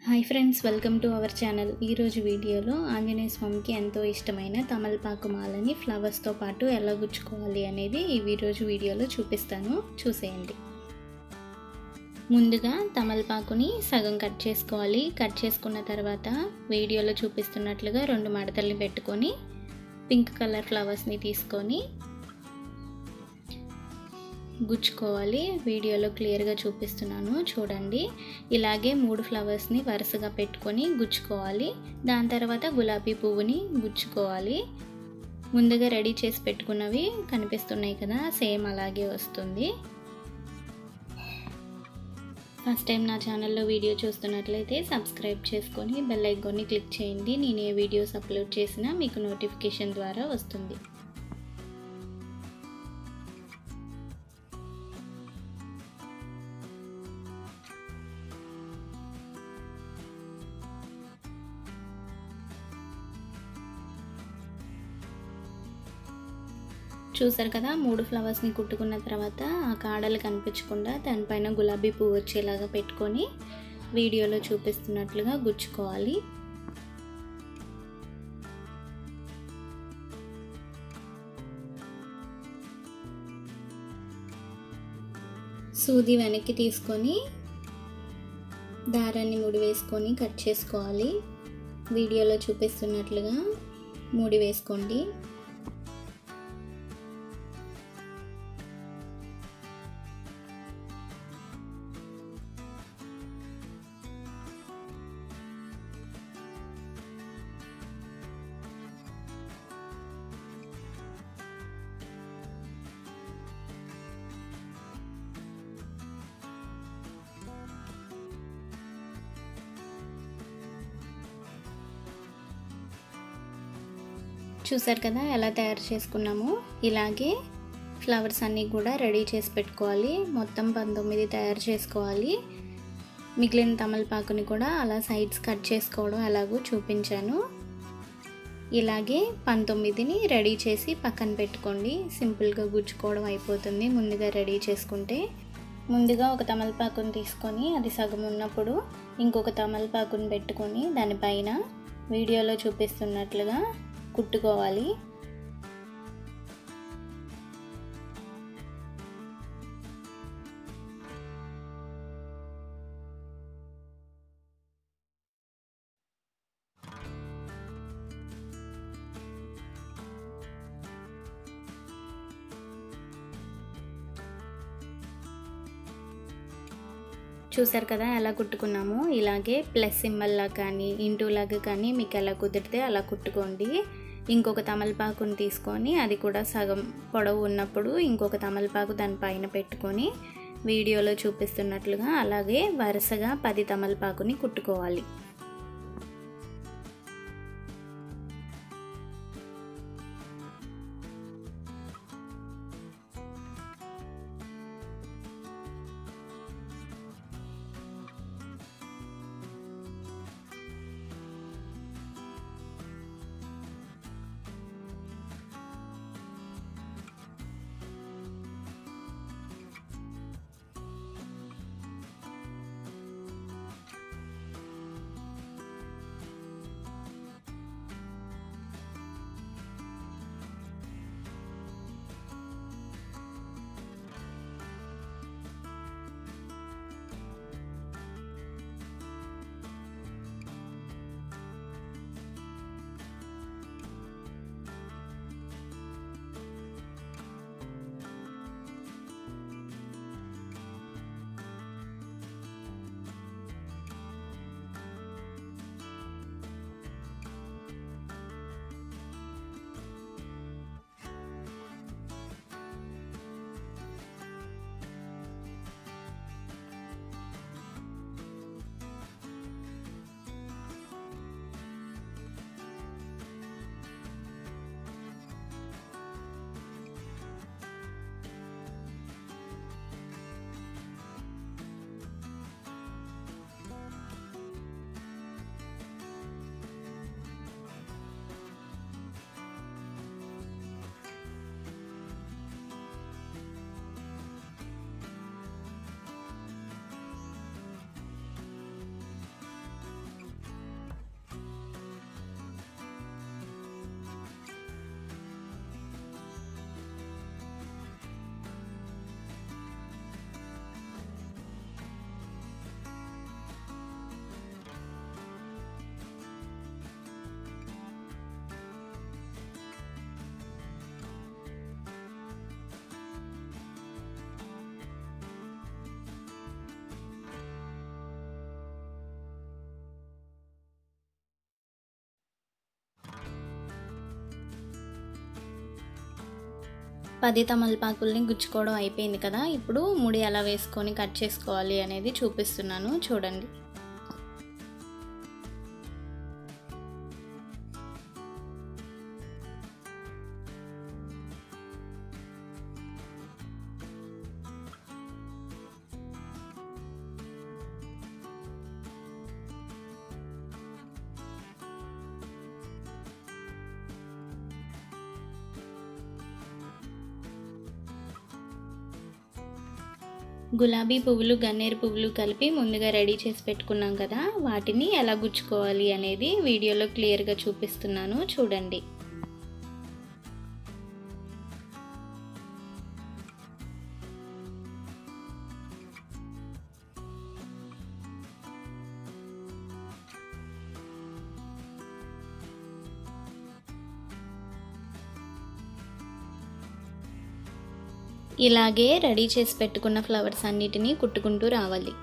Hi friends, welcome to our channel. ఈరోజు వీడియోలో ఆంజనేయ స్వామికి ఎంతో ఇష్టమైన తమలపాకు మాలని ఫ్లవర్స్తో పాటు ఎలా గుచ్చుకోవాలి అనేది ఈరోజు వీడియోలో చూపిస్తాను, చూసేయండి. ముందుగా తమలపాకుని సగం కట్ చేసుకోవాలి. కట్ చేసుకున్న తర్వాత వీడియోలో చూపిస్తున్నట్లుగా 2 మడతల్ని పెట్టుకొని పింక్ కలర్ ఫ్లవర్స్ని తీసుకొని గుచ్చుకోవాలి. వీడియోలో క్లియర్గా చూపిస్తున్నాను, చూడండి. ఇలాగే 3 ఫ్లవర్స్ని వరుసగా పెట్టుకొని గుచ్చుకోవాలి. దాని తర్వాత గులాబీ పువ్వుని గుచ్చుకోవాలి. ముందుగా రెడీ చేసి పెట్టుకున్నవి కనిపిస్తున్నాయి కదా, సేమ్ అలాగే వస్తుంది. ఫస్ట్ టైం నా ఛానల్లో వీడియో చూస్తున్నట్లయితే సబ్స్క్రైబ్ చేసుకొని బెల్ ఐకాన్ని క్లిక్ చేయండి. నేను ఏ వీడియోస్ అప్లోడ్ చేసినా మీకు నోటిఫికేషన్ ద్వారా వస్తుంది. చూసారు కదా, 3 ఫ్లవర్స్ని కుట్టుకున్న తర్వాత ఆ కాడలు కనిపించకుండా దానిపైన గులాబీ పువ్వు వచ్చేలాగా పెట్టుకొని వీడియోలో చూపిస్తున్నట్లుగా గుచ్చుకోవాలి. సూది వెనక్కి తీసుకొని దారాన్ని ముడి వేసుకొని కట్ చేసుకోవాలి. వీడియోలో చూపిస్తున్నట్లుగా ముడి వేసుకోండి. చూసారు కదా ఎలా తయారు చేసుకున్నాము. ఇలాగే ఫ్లవర్స్ అన్నీ కూడా రెడీ చేసి పెట్టుకోవాలి. మొత్తం 19 తయారు చేసుకోవాలి. మిగిలిన తమలపాకుని కూడా అలా సైడ్స్ కట్ చేసుకోవడం ఎలాగో చూపించాను. ఇలాగే 19ని రెడీ చేసి పక్కన పెట్టుకోండి. సింపుల్గా గుచ్చుకోవడం అయిపోతుంది ముందుగా రెడీ చేసుకుంటే. ముందుగా ఒక తమలపాకుని తీసుకొని అది సగం ఉన్నప్పుడు ఇంకొక తమలపాకుని పెట్టుకొని దానిపైన వీడియోలో చూపిస్తున్నట్లుగా కుట్టుకోవాలి. చూసారు కదా ఎలా కుట్టుకున్నాము. ఇలాగే ప్లస్ సింబల్లా కానీ ఇంటూ లాగా కానీ మీకు ఎలా కుదిరితే అలా కుట్టుకోండి. ఇంకొక తమలపాకుని తీసుకొని అది కూడా సగం పొడవు ఉన్నప్పుడు ఇంకొక తమలపాకు దానిపైన పెట్టుకొని వీడియోలో చూపిస్తున్నట్లుగా అలాగే వరుసగా 10 తమలపాకుని కుట్టుకోవాలి. 10 తమలపాకుల్ని గుచ్చుకోవడం అయిపోయింది కదా. ఇప్పుడు ముడి ఎలా వేసుకొని కట్ చేసుకోవాలి అనేది చూపిస్తున్నాను చూడండి. గులాబీ పువ్వులు, గన్నేరు పువ్వులు కలిపి ముందుగా రెడీ చేసి పెట్టుకున్నాం కదా, వాటిని ఎలా గుచ్చుకోవాలి అనేది వీడియోలో క్లియర్గా చూపిస్తున్నాను చూడండి. ఇలాగే రెడీ చేసి పెట్టుకున్న ఫ్లవర్స్ అన్నిటినీ కుట్టుకుంటూ రావాలి.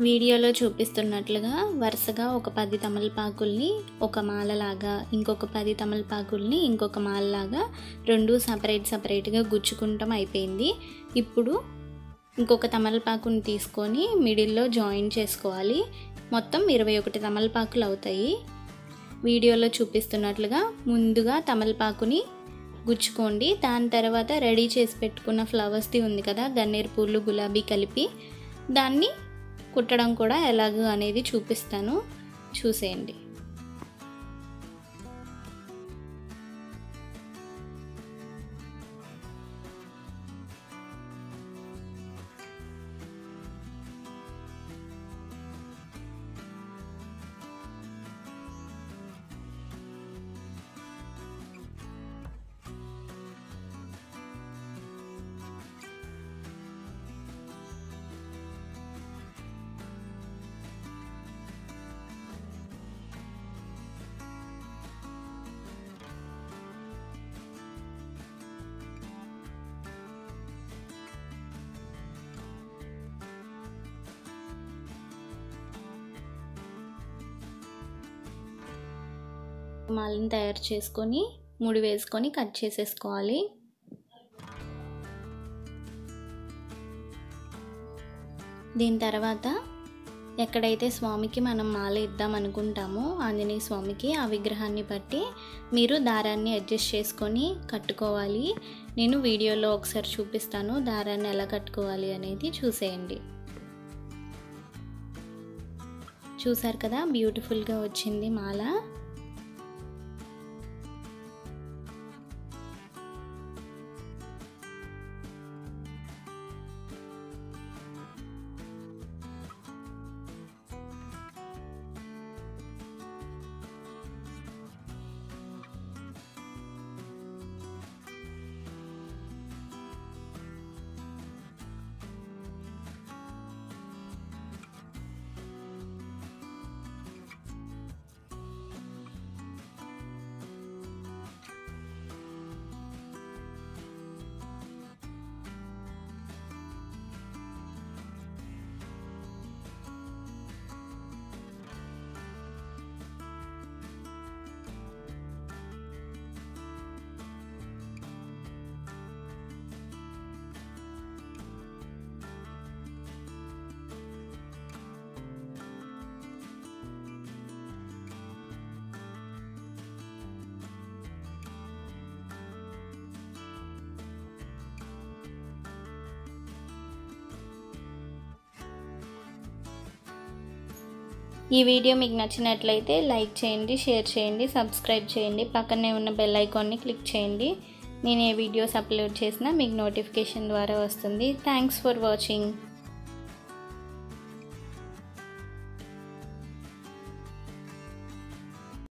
వీడియోలో చూపిస్తున్నట్లుగా వరుసగా ఒక 10 తమలపాకుల్ని ఒక మాలలాగా, ఇంకొక 10 తమలపాకుల్ని ఇంకొక మాలలాగా రెండు సపరేట్గా గుచ్చుకుంటాం అయిపోయింది. ఇప్పుడు ఇంకొక తమలపాకుని తీసుకొని మిడిల్లో జాయిన్ చేసుకోవాలి. మొత్తం 21 తమలపాకులు అవుతాయి. వీడియోలో చూపిస్తున్నట్లుగా ముందుగా తమలపాకుని గుచ్చుకోండి. దాని తర్వాత రెడీ చేసి పెట్టుకున్న ఫ్లవర్స్ది ఉంది కదా, గన్నేరు పూలు, గులాబీ కలిపి, దాన్ని కుట్టడం కూడా ఎలాగో అనేది చూపిస్తాను, చూసేయండి. మాలను తయారు చేసుకొని ముడి వేసుకొని కట్ చేసేసుకోవాలి. దీని తర్వాత ఎక్కడైతే స్వామికి మనం మాల ఇద్దాం అనుకుంటామో ఆంజనేయ స్వామికి ఆ విగ్రహాన్ని బట్టి మీరు దారాన్ని అడ్జస్ట్ చేసుకొని కట్టుకోవాలి. నేను వీడియోలో ఒకసారి చూపిస్తాను దారాన్ని ఎలా కట్టుకోవాలి అనేది చూసేయండి. చూసారు కదా బ్యూటిఫుల్గా వచ్చింది మాల. ఈ వీడియో మీకు నచ్చినట్లయితే లైక్ చేయండి, షేర్ చేయండి, సబ్స్క్రైబ్ చేయండి. పక్కనే ఉన్న బెల్ ఐకాన్ని క్లిక్ చేయండి. నేను ఏ వీడియోస్ అప్లోడ్ చేసినా మీకు నోటిఫికేషన్ ద్వారా వస్తుంది. Thanks for watching.